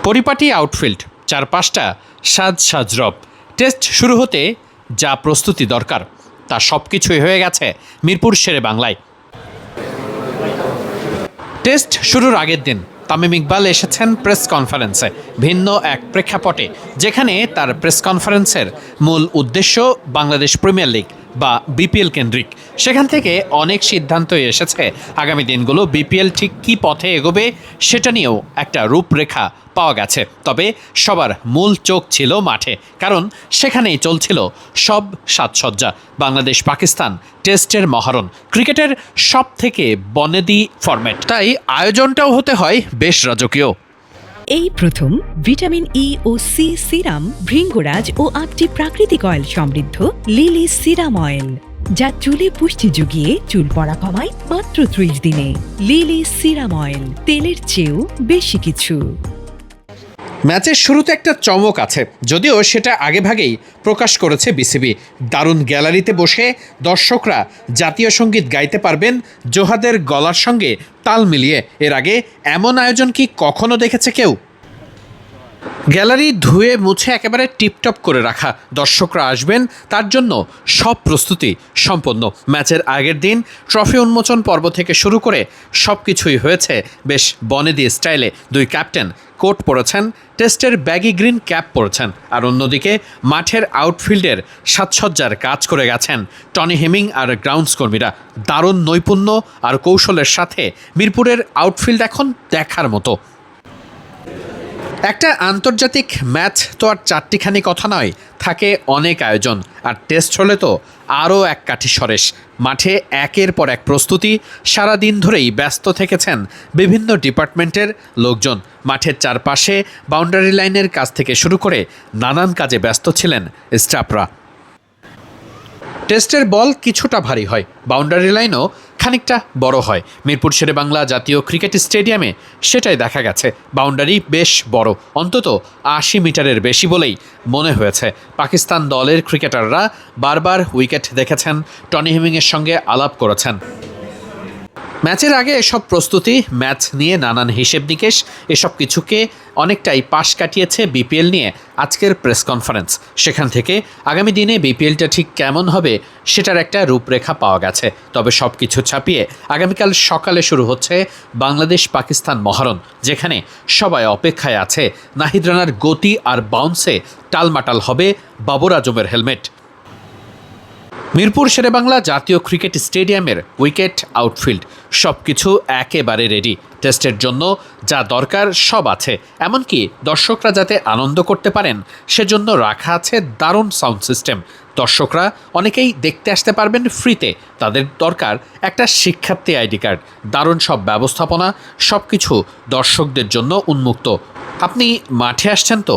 পরিপাটি আউটফিল্ড, চারপাশটা সাজ রব। টেস্ট শুরু হতে যা প্রস্তুতি দরকার তা সব কিছুই হয়ে গেছে মিরপুর শেরেবাংলায়। টেস্ট শুরুর আগের দিন তামিম ইকবাল এসেছেন প্রেস কনফারেন্সে, ভিন্ন এক প্রেক্ষাপটে, যেখানে তার প্রেস কনফারেন্সের মূল উদ্দেশ্য বাংলাদেশ প্রিমিয়ার লিগ বা বিপিএল কেন্দ্রিক। সেখান থেকে অনেক সিদ্ধান্তই এসেছে আগামী দিনগুলো বিপিএল ঠিক কী পথে এগোবে সেটা নিয়েও একটা রূপরেখা পাওয়া গেছে। তবে সবার মূল চোখ ছিল মাঠে, কারণ সেখানেই চলছিল সব সাজসজ্জা। বাংলাদেশ পাকিস্তান টেস্টের মহারণ, ক্রিকেটের সব থেকে বনেদি ফরম্যাট, তাই আয়োজনটাও হতে হয় বেশ রাজকীয়। এই প্রথম ভিটামিন ই ও সি সিরাম, ভৃঙ্গরাজ ও 8টি প্রাকৃতিক অয়েল সমৃদ্ধ লিলি সিরাম অয়েল, যা চুলে পুষ্টি যুগিয়ে চুল পড়া কমায় মাত্র 30 দিনে। লিলি সিরাম অয়েল, তেলের চেয়েও বেশি কিছু। ম্যাচের শুরুতে একটা চমক আছে, যদিও সেটা আগেভাগেই প্রকাশ করেছে বিসিবি। দারুণ গ্যালারিতে বসে দর্শকরা জাতীয় সঙ্গীত গাইতে পারবেন জোহাদের গলার সঙ্গে তাল মিলিয়ে। এর আগে এমন আয়োজন কি কখনো দেখেছে কেউ? গ্যালারি ধুয়ে মুছে একেবারে টিপটপ করে রাখা, দর্শকরা আসবেন তার জন্য সব প্রস্তুতি সম্পন্ন। ম্যাচের আগের দিন ট্রফি উন্মোচন পর্ব থেকে শুরু করে সব কিছুই হয়েছে বেশ বনেদি স্টাইলে। দুই ক্যাপ্টেন কোট পরেছেন, টেস্টের ব্যাগি গ্রিন ক্যাপ পরেছেন, আর অন্যদিকে মাঠের আউটফিল্ডের সাজসজ্জার কাজ করে গেছেন টনি হেমিং আর গ্রাউন্ডস কর্মীরা। দারুণ নৈপুণ্য আর কৌশলের সাথে মিরপুরের আউটফিল্ড এখন দেখার মতো। একটা আন্তর্জাতিক ম্যাচ তো আর চারটিখানি কথা নয়, থাকে অনেক আয়োজন, আর টেস্ট হলে তো আরও এক কাঠি সরেস। মাঠে একের পর এক প্রস্তুতি, সারা দিন ধরেই ব্যস্ত থেকেছেন বিভিন্ন ডিপার্টমেন্টের লোকজন। মাঠের চারপাশে বাউন্ডারি লাইনের কাজ থেকে শুরু করে নানান কাজে ব্যস্ত ছিলেন স্টাফরা। টেস্টের বল কিছুটা ভারী হয়, বাউন্ডারি লাইনও খানিকটা বড় হয়। মিরপুর শেরেবাংলা জাতীয় ক্রিকেট স্টেডিয়ামে সেটাই দেখা গেছে। বাউন্ডারি বেশ বড়, অন্তত 80 মিটারের বেশি বলেই মনে হয়েছে। পাকিস্তান দলের ক্রিকেটাররা বারবার উইকেট দেখেছেন, টনি হেমিংয়ের সঙ্গে আলাপ করেছেন। ম্যাচের আগে এসব প্রস্তুতি, ম্যাচ নিয়ে নানান হিসেব নিকেশ, এসব কিছুকে অনেকটাই পাশ কাটিয়েছে বিপিএল নিয়ে আজকের প্রেস কনফারেন্স। সেখান থেকে আগামী দিনে বিপিএলটা ঠিক কেমন হবে সেটার একটা রূপরেখা পাওয়া গেছে। তবে সব কিছু ছাপিয়ে আগামীকাল সকালে শুরু হচ্ছে বাংলাদেশ পাকিস্তান মহারণ, যেখানে সবাই অপেক্ষায় আছে নাহিদ রানার গতি আর বাউন্সে টালমাটাল হবে বাবর আজমের হেলমেট। মিরপুর শেরেবাংলা জাতীয় ক্রিকেট স্টেডিয়ামের উইকেট, আউটফিল্ড সব কিছু একেবারে রেডি। টেস্টের জন্য যা দরকার সব আছে, এমনকি দর্শকরা যাতে আনন্দ করতে পারেন সেজন্য রাখা আছে দারুণ সাউন্ড সিস্টেম। দর্শকরা অনেকেই দেখতে আসতে পারবেন ফ্রিতে, তাদের দরকার একটা শিক্ষার্থী আইডি কার্ড। দারুণ সব ব্যবস্থাপনা, সব কিছু দর্শকদের জন্য উন্মুক্ত। আপনি মাঠে আসছেন তো?